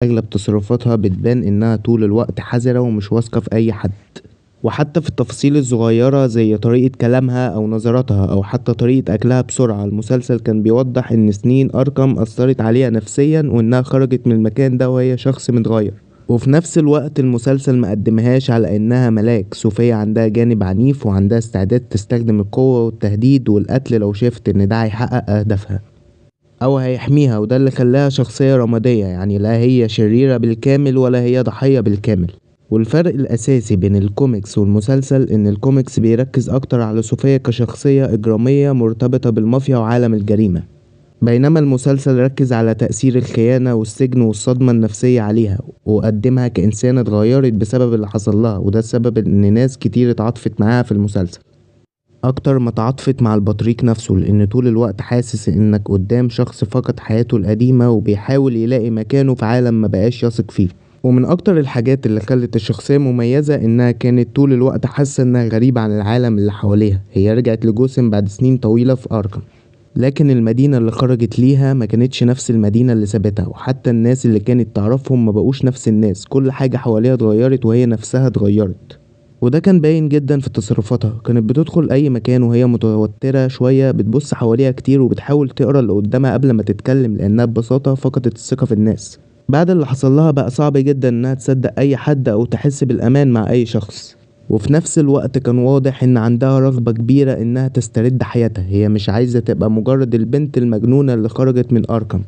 أغلب تصرفاتها بتبان إنها طول الوقت حذرة ومش واثقة في أي حد، وحتى في التفاصيل الصغيرة زي طريقة كلامها أو نظراتها أو حتى طريقة أكلها بسرعة. المسلسل كان بيوضح إن سنين أرقم أثرت عليها نفسيا وإنها خرجت من المكان ده وهي شخص متغير. وفي نفس الوقت المسلسل مقدمهاش على إنها ملاك. صوفيا عندها جانب عنيف وعندها استعداد تستخدم القوة والتهديد والقتل لو شافت إن ده هيحقق أهدافها أو هيحميها، وده اللي خلاها شخصية رمادية. يعني لا هي شريرة بالكامل ولا هي ضحية بالكامل. والفرق الأساسي بين الكوميكس والمسلسل إن الكوميكس بيركز أكتر على صوفيا كشخصية إجرامية مرتبطة بالمافيا وعالم الجريمة، بينما المسلسل ركز على تأثير الخيانة والسجن والصدمة النفسية عليها وقدمها كإنسانة اتغيرت بسبب اللي حصل لها. وده السبب إن ناس كتير اتعاطفت معاها في المسلسل أكتر ما تعاطفت مع البطريق نفسه، لأن طول الوقت حاسس إنك قدام شخص فقد حياته القديمة وبيحاول يلاقي مكانه في عالم ما بقاش يثق فيه. ومن أكتر الحاجات اللي خلت الشخصية مميزة إنها كانت طول الوقت حاسة إنها غريبة عن العالم اللي حواليها. هي رجعت لجوثام بعد سنين طويلة في أركام، لكن المدينة اللي خرجت ليها ما كانتش نفس المدينة اللي سابتها، وحتى الناس اللي كانت تعرفهم ما بقوش نفس الناس. كل حاجة حواليها اتغيرت وهي نفسها اتغيرت، وده كان باين جدا في تصرفاتها. كانت بتدخل اي مكان وهي متوترة شوية، بتبص حواليها كتير وبتحاول تقرا اللي قدامها قبل ما تتكلم، لانها ببساطة فقدت الثقة في الناس. بعد اللي حصل لها بقى صعب جدا انها تصدق اي حد او تحس بالامان مع اي شخص. وفي نفس الوقت كان واضح ان عندها رغبة كبيرة انها تسترد حياتها. هي مش عايزة تبقى مجرد البنت المجنونة اللي خرجت من اركام،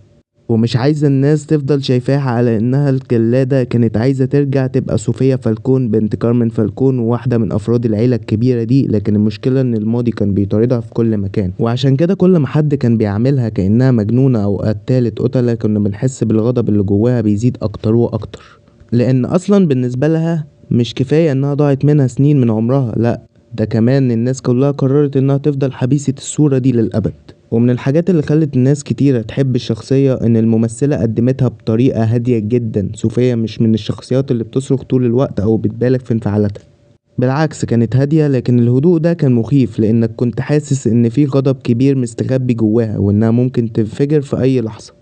ومش عايزة الناس تفضل شايفاها على انها الجلادة. كانت عايزة ترجع تبقى صوفيا فالكون بنت كارمن فالكون وواحدة من افراد العيلة الكبيرة دي. لكن المشكلة ان الماضي كان بيطاردها في كل مكان، وعشان كده كل ما حد كان بيعاملها كأنها مجنونة او قتالة قتلة كنا بنحس بالغضب اللي جواها بيزيد اكتر واكتر. لان اصلا بالنسبة لها مش كفاية انها ضاعت منها سنين من عمرها، لا ده كمان الناس كلها قررت انها تفضل حبيسة الصورة دي للأبد. ومن الحاجات اللي خلت الناس كتيرة تحب الشخصية ان الممثلة قدمتها بطريقة هادية جدا. صوفيا مش من الشخصيات اللي بتصرخ طول الوقت او بتبالغ في انفعالاتها، بالعكس كانت هادية. لكن الهدوء ده كان مخيف لانك كنت حاسس ان في غضب كبير مستخبي جواها وانها ممكن تنفجر في اي لحظة.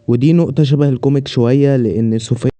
ودي نقطة شبه الكوميك شوية، لان صوفيا